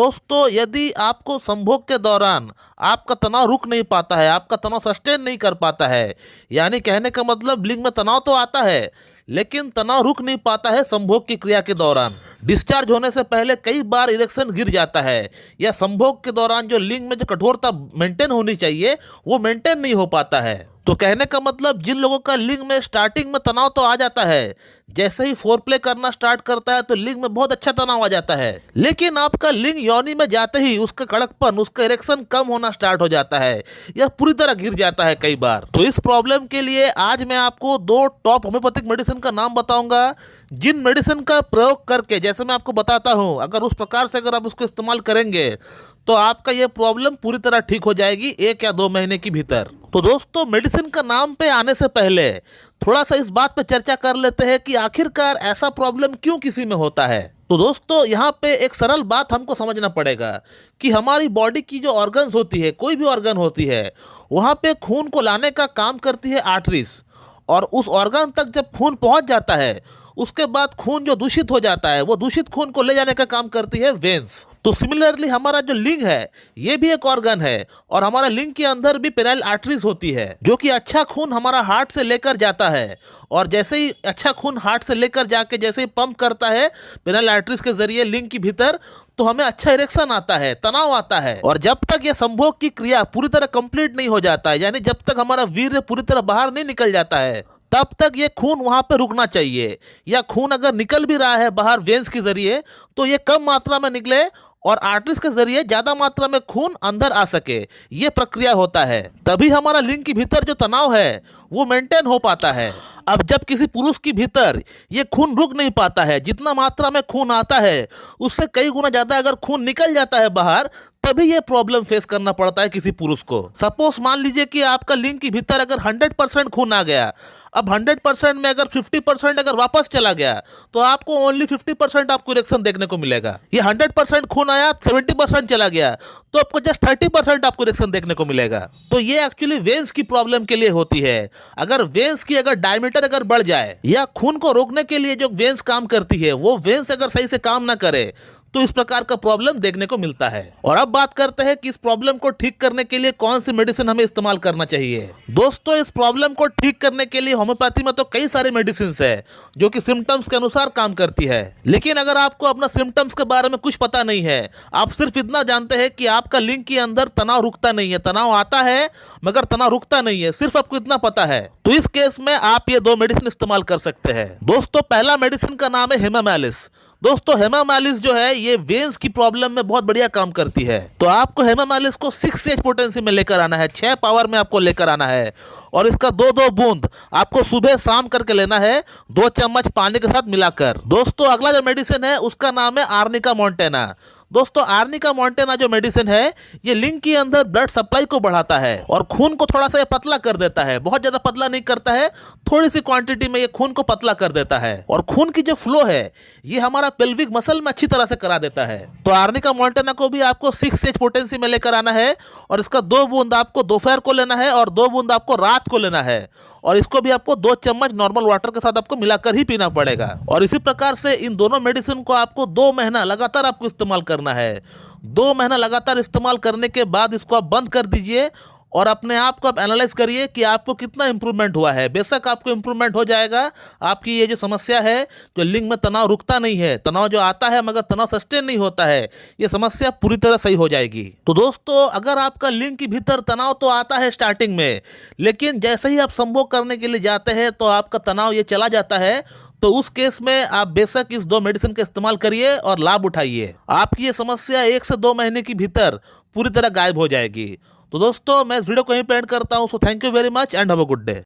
दोस्तों, यदि आपको संभोग के दौरान आपका तनाव रुक नहीं पाता है, आपका तनाव सस्टेन नहीं कर पाता है, यानी कहने का मतलब लिंग में तनाव तो आता है लेकिन तनाव रुक नहीं पाता है संभोग की क्रिया के दौरान, डिस्चार्ज होने से पहले कई बार इरेक्शन गिर जाता है, या संभोग के दौरान जो लिंग में जो कठोरता मेंटेन होनी चाहिए वो मेंटेन नहीं हो पाता है, तो कहने का मतलब जिन लोगों का लिंग में स्टार्टिंग में तनाव तो आ जाता है, जैसे ही फोर प्ले करना स्टार्ट करता है तो लिंग में बहुत अच्छा तनाव आ जाता है, लेकिन आपका लिंग योनि में जाते ही उसका कड़कपन, उसका इरेक्शन कम होना स्टार्ट हो जाता है या पूरी तरह गिर जाता है कई बार। तो इस प्रॉब्लम के लिए आज मैं आपको 2 टॉप होम्योपैथिक मेडिसिन का नाम बताऊंगा, जिन मेडिसिन का प्रयोग करके जैसे मैं आपको बताता हूं, अगर उस प्रकार से अगर आप उसको इस्तेमाल करेंगे तो आपका ये प्रॉब्लम पूरी तरह ठीक हो जाएगी 1 या 2 महीने के भीतर। तो दोस्तों, मेडिसिन का नाम पे आने से पहले थोड़ा सा इस बात पे चर्चा कर लेते हैं कि आखिरकार ऐसा प्रॉब्लम क्यों किसी में होता है। तो दोस्तों, यहाँ पे एक सरल बात हमको समझना पड़ेगा कि हमारी बॉडी की जो ऑर्गन्स होती है, कोई भी ऑर्गन होती है, वहाँ पे खून को लाने का काम करती है आर्टरीज, और उस ऑर्गन तक जब खून पहुँच जाता है उसके बाद खून जो दूषित हो जाता है वो दूषित खून को ले जाने का काम करती है वेन्स। तो सिमिलरली हमारा जो लिंग है ये भी एक ऑर्गन है, और हमारा लिंग के अंदर भी पेराइल आर्टरीज होती है जो कि अच्छा खून हमारा हार्ट से लेकर जाता है, और जैसे ही अच्छा खून हार्ट से लेकर जाके जैसे ही पंप करता है पेराइल आर्टरीज के जरिए लिंग के भीतर, तो हमें अच्छा इरेक्शन आता है, तनाव आता है। और जब तक ये संभोग की क्रिया पूरी तरह कंप्लीट नहीं हो जाता है, यानी जब तक हमारा वीर्य पूरी तरह बाहर नहीं निकल जाता है, तब तक ये खून वहां पे रुकना चाहिए, या खून अगर निकल भी रहा है बाहर वेन्स के जरिए तो ये कम मात्रा में निकले और आर्टरीज के जरिए ज्यादा मात्रा में खून अंदर आ सके, ये प्रक्रिया होता है। तभी हमारा लिंग के भीतर जो तनाव है वो मेंटेन हो पाता है। अब जब किसी पुरुष के भीतर ये खून रुक नहीं पाता है, जितना मात्रा में खून आता है उससे कई गुना ज्यादा अगर खून निकल जाता है बाहर, तभी ये प्रॉब्लम फेस करना पड़ता है किसी पुरुष को। सपोज मान लीजिए कि आपका लिंग के भीतर अगर 100% खून आ गया, अब 100% में अगर 50% अगर वापस चला गया तो आपको ओनली 50% आपको इरेक्शन देखने को मिलेगा। ये 100% खून आया, 70% चला गया तो आपको जस्ट 30% आपको इरेक्शन देखने को मिलेगा। तो ये एक्चुअली वेन्स की प्रॉब्लम के लिए होती है। अगर वेन्स की अगर डायमीटर अगर बढ़ जाए, या खून को रोकने के लिए जो वेन्स काम करती है वो वेन्स अगर सही से काम ना करे, तो इस प्रकार का प्रॉब्लम देखने को मिलता है। और अब बात करते हैं कि इस प्रॉब्लम को ठीक करने के लिए कौन सी मेडिसिन हमें इस्तेमाल करना चाहिए। दोस्तों, इस प्रॉब्लम को ठीक करने के लिए होम्योपैथी में तो कई सारे मेडिसिन है जो कि सिम्टम्स के अनुसार काम करती है, लेकिन अगर आपको अपना सिम्टम्स के बारे में कुछ पता नहीं है, आप सिर्फ इतना जानते हैं कि आपका लिंग के अंदर तनाव रुकता नहीं है, तनाव आता है मगर तनाव रुकता नहीं है, सिर्फ आपको इतना पता है, तो इस केस में आप ये 2 मेडिसिन इस्तेमाल कर सकते हैं। दोस्तों, पहला मेडिसिन का नाम है हेमामालिस। दोस्तों, हेमामालिस जो है ये वेन्स की प्रॉब्लम में बहुत बढ़िया काम करती है। तो आपको हेमामालिस को 6 पोटेंसी में लेकर आना है, 6 पावर में आपको लेकर आना है, और इसका 2-2 बूंद आपको सुबह शाम करके लेना है, 2 चम्मच पानी के साथ मिलाकर। दोस्तों, अगला जो मेडिसिन है उसका नाम है आर्निका मोंटेना। दोस्तों, आर्निका मोंटेना जो मेडिसिन है ये लिंग के अंदर ब्लड सप्लाई को बढ़ाता है और खून को थोड़ा सा पतला कर देता है, बहुत ज्यादा पतला नहीं करता है, थोड़ी सी क्वांटिटी में ये खून को पतला कर देता है, और खून की जो फ्लो है ये हमारा पेल्विक मसल में अच्छी तरह से करा देता है। तो आर्निका मोंटेना को भी आपको 6 पोटेंसी में लेकर आना है, और इसका 2 बूंद आपको दोपहर को लेना है और 2 बूंद आपको रात को लेना है, और इसको भी आपको 2 चम्मच नॉर्मल वाटर के साथ आपको मिलाकर ही पीना पड़ेगा। और इसी प्रकार से इन दोनों मेडिसिन को आपको 2 महीना लगातार आपको इस्तेमाल करना है। 2 महीना लगातार इस्तेमाल करने के बाद इसको आप बंद कर दीजिए और अपने आप को आप एनालाइज करिए कि आपको कितना इंप्रूवमेंट हुआ है। बेशक आपको इंप्रूवमेंट हो जाएगा, आपकी ये जो समस्या है, जो लिंग में तनाव रुकता नहीं है, तनाव जो आता है मगर तनाव सस्टेन नहीं होता है, ये समस्या पूरी तरह सही हो जाएगी। तो दोस्तों, अगर आपका लिंग के भीतर तनाव तो आता है स्टार्टिंग में, लेकिन जैसे ही आप संभोग करने के लिए जाते हैं तो आपका तनाव ये चला जाता है, तो उस केस में आप बेशक इस 2 मेडिसिन का इस्तेमाल करिए और लाभ उठाइए। आपकी ये समस्या 1 से 2 महीने के भीतर पूरी तरह गायब हो जाएगी। तो दोस्तों, मैं इस वीडियो को यहीं पे एंड करता हूं। So thank you very much and have a good day.